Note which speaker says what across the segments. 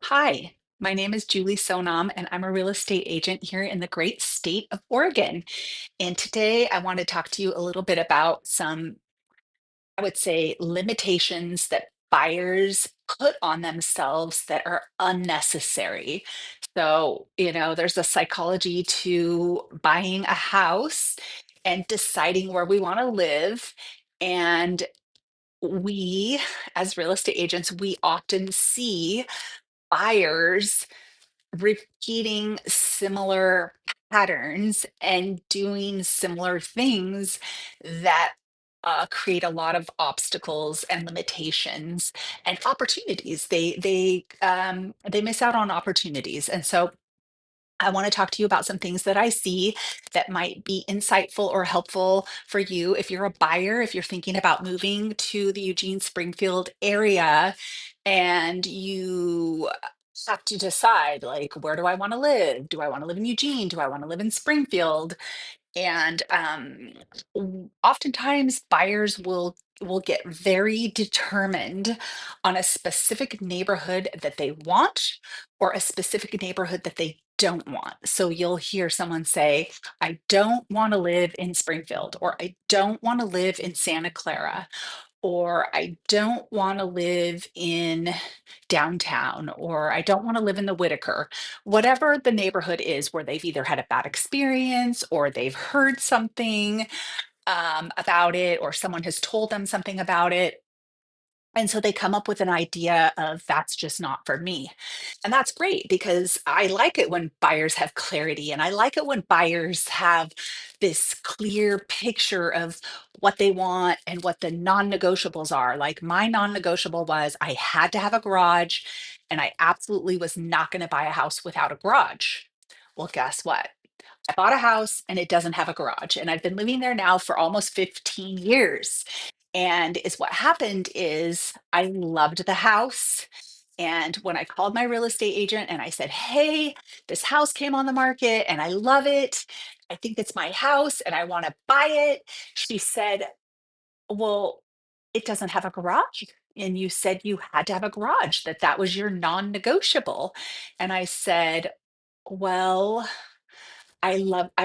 Speaker 1: Hi, my name is Julie Sonam, and I'm a real estate agent here in the great state of Oregon. And today I want to talk to you a little bit about some, I would say, limitations that buyers put on themselves that are unnecessary. There's a psychology to buying a house and deciding where we want to live. And we, as real estate agents, we often see buyers repeating similar patterns and doing similar things that create a lot of obstacles and limitations and opportunities. They miss out on opportunities, and so I want to talk to you about some things that I see that might be insightful or helpful for you if you're a buyer, if you're thinking about moving to the Eugene Springfield area and you have to decide, like, where do I want to live? Do I want to live in Eugene? Do I want to live in Springfield? And oftentimes buyers will get very determined on a specific neighborhood that they want or a specific neighborhood that they don't want. So you'll hear someone say, I don't want to live in Springfield, or I don't want to live in Santa Clara, or I don't want to live in downtown, or I don't want to live in the Whitaker. Whatever the neighborhood is where they've either had a bad experience or they've heard something about it, or someone has told them something about it. And so they come up with an idea of that's just not for me. And that's great because I like it when buyers have clarity and I like it when buyers have this clear picture of what they want and what the non negotiables are. Like my non negotiable was I had to have a garage and I absolutely was not going to buy a house without a garage. Well, guess what? I bought a house and it doesn't have a garage. And I've been living there now for almost 15 years. And is what happened is I loved the house. And when I called my real estate agent and I said, hey, this house came on the market and I love it. I think it's my house and I want to buy it. She said, well, it doesn't have a garage. And you said you had to have a garage, that that was your non negotiable. And I said, well, I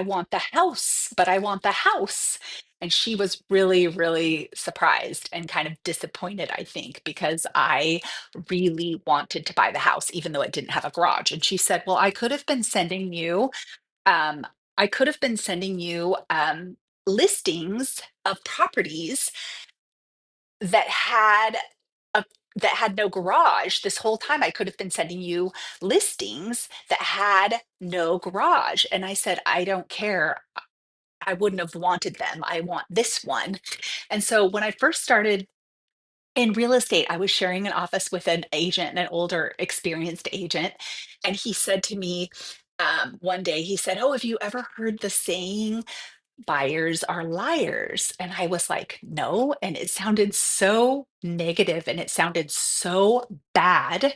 Speaker 1: want the house, but I want the house. And she was really, really surprised and kind of disappointed, I think, because I really wanted to buy the house, even though it didn't have a garage. And she said, well, um, I could have been sending you listings of properties that had a that had no garage. This whole time I could have been sending you listings that had no garage. And I said, I don't care. I wouldn't have wanted them. I want this one. And so when I first started in real estate, I was sharing an office with an agent, an older, experienced agent. And he said to me one day, he said, oh, have you ever heard the saying, buyers are liars? And I was like, no. And it sounded so negative and it sounded so bad.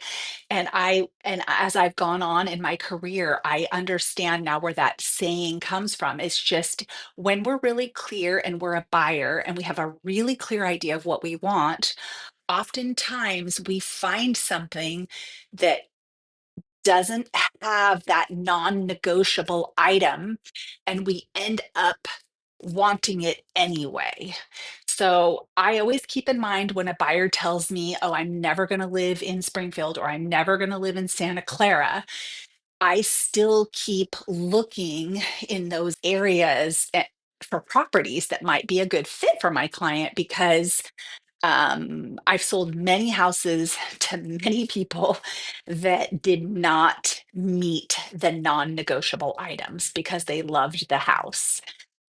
Speaker 1: And as I've gone on in my career, I understand now where that saying comes from. It's just when we're really clear and we're a buyer and we have a really clear idea of what we want, oftentimes we find something that doesn't have that non-negotiable item and we end up wanting it anyway. So I always keep in mind when a buyer tells me, oh, I'm never going to live in Springfield or I'm never going to live in Santa Clara, I still keep looking in those areas for properties that might be a good fit for my client because I've sold many houses to many people that did not meet the non-negotiable items because they loved the house.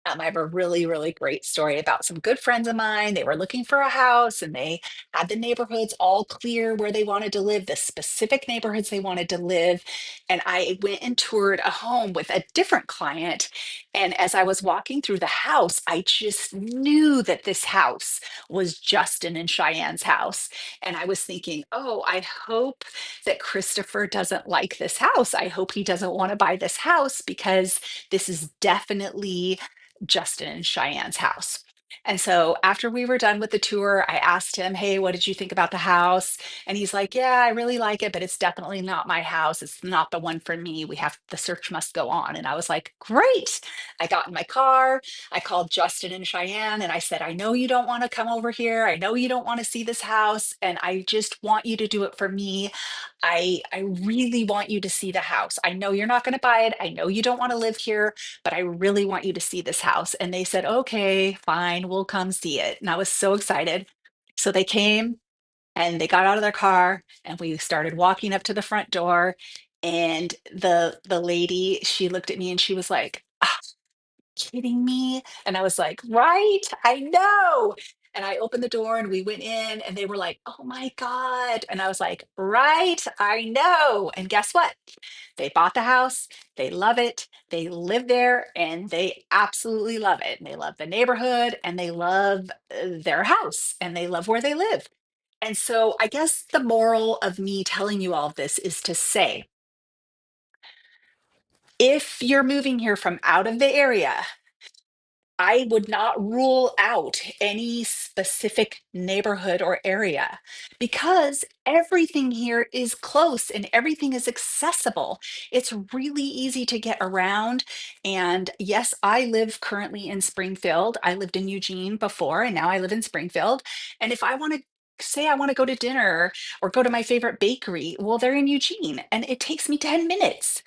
Speaker 1: I have a really, really great story about some good friends of mine. They were looking for a house and they had the neighborhoods all clear where they wanted to live, the specific neighborhoods they wanted to live. And I went and toured a home with a different client. And as I was walking through the house, I just knew that this house was Justin and Cheyenne's house. And I was thinking, oh, I hope that Christopher doesn't like this house. I hope he doesn't want to buy this house because this is definitely Justin and Cheyenne's house. And so after we were done with the tour, I asked him, "Hey, what did you think about the house?" And he's like, "Yeah, I really like it, but it's definitely not my house. It's not the one for me. The search must go on." And I was like, "Great." I got in my car. I called Justin and Cheyenne and I said, "I know you don't want to come over here. I know you don't want to see this house, and I just want you to do it for me. I really want you to see the house. I know you're not going to buy it. I know you don't want to live here, but I really want you to see this house." And they said, "Okay, fine, we'll come see it." And I was so excited. So they came and they got out of their car and we started walking up to the front door. And the lady, she looked at me and she was like, "Kidding me?" And I was like, "Right? I know." And I opened the door and we went in and they were like, "Oh my God." And I was like, "Right? I know." And guess what? They bought the house. They love it. They live there and they absolutely love it. And they love the neighborhood and they love their house and they love where they live. And so I guess the moral of me telling you all of this is to say, if you're moving here from out of the area, I would not rule out any specific neighborhood or area because everything here is close and everything is accessible. It's really easy to get around. And yes, I live currently in Springfield. I lived in Eugene before, and now I live in Springfield. And if I want to say I want to go to dinner or go to my favorite bakery, well, they're in Eugene and it takes me 10 minutes.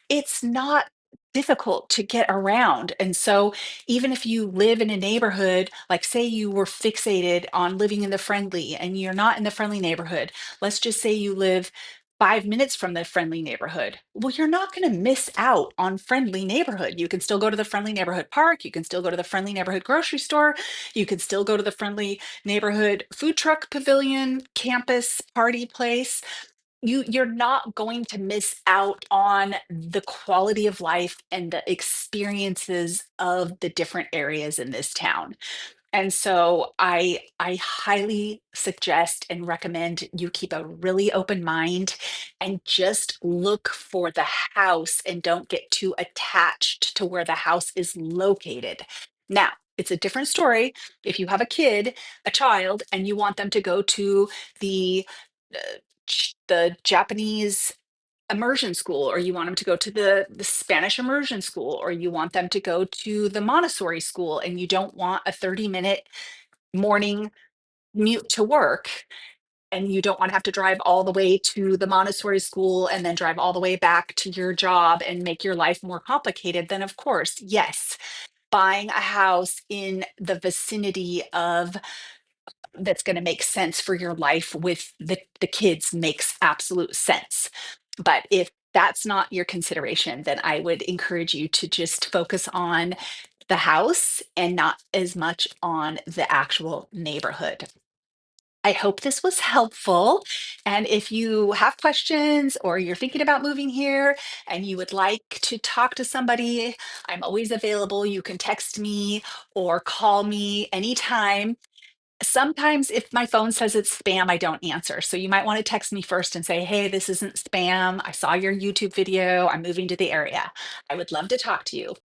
Speaker 1: It's not difficult to get around. And so, even if you live in a neighborhood, like say you were fixated on living in the friendly and you're not in the friendly neighborhood, let's just say you live 5 minutes from the friendly neighborhood. Well, you're not going to miss out on friendly neighborhood. You can still go to the friendly neighborhood park. You can still go to the friendly neighborhood grocery store. You can still go to the friendly neighborhood food truck pavilion, campus party place. You're not going to miss out on the quality of life and the experiences of the different areas in this town. And so I highly suggest and recommend you keep a really open mind and just look for the house and don't get too attached to where the house is located. Now, it's a different story if you have a child, and you want them to go to the the Japanese immersion school, or you want them to go to the Spanish immersion school, or you want them to go to the Montessori school, and you don't want a 30-minute morning commute to work, and you don't want to have to drive all the way to the Montessori school and then drive all the way back to your job and make your life more complicated, then of course, yes, buying a house in the vicinity of that's going to make sense for your life with the kids makes absolute sense. But if that's not your consideration, then I would encourage you to just focus on the house and not as much on the actual neighborhood. I hope this was helpful. And if you have questions or you're thinking about moving here and you would like to talk to somebody, I'm always available. You can text me or call me anytime. Sometimes if my phone says it's spam, I don't answer. So you might want to text me first and say, "Hey, this isn't spam. I saw your YouTube video. I'm moving to the area." I would love to talk to you.